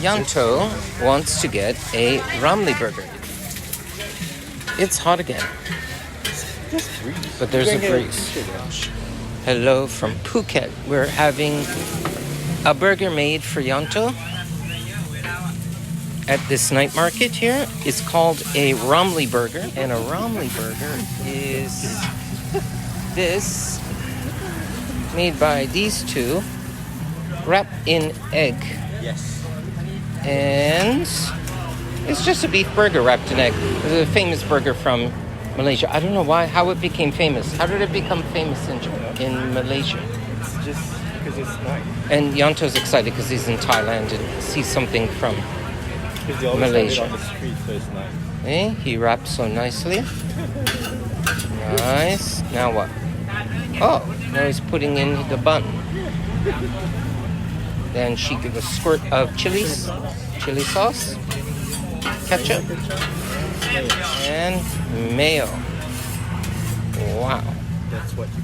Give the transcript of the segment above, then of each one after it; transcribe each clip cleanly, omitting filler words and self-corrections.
Yanto wants to get a Ramly burger. It's hot again. Just breeze. But there's a breeze. Hello from Phuket. We're having a burger made for Yanto at this night market here. It's called a Ramly burger. And a Ramly burger is this, made by these two, wrapped in egg. Yes. And it's just a beef burger wrapped in egg. It's a famous burger from Malaysia. I don't know how it became famous. How did it become famous in Malaysia? It's just because it's nice. And Yanto's excited because he's in Thailand and sees something from Because they always Malaysia. have it on the street, so it's nice. He wraps so nicely. Nice. Now what? Oh, now he's putting in the bun. Then she gives a squirt of chili sauce, ketchup, and mayo. Wow. That's what you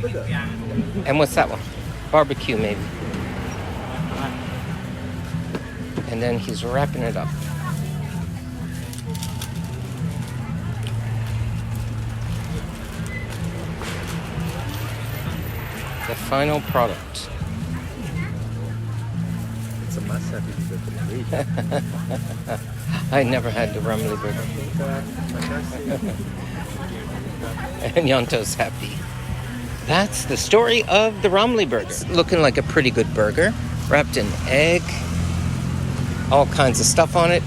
call them. And what's that one? Barbecue, maybe. And then he's wrapping it up. The final product. It's a must-have if you go to Malaysia. I never had the Ramly burger. And Yanto's happy. That's the story of the Ramly burger. It's looking like a pretty good burger. Wrapped in egg. All kinds of stuff on it.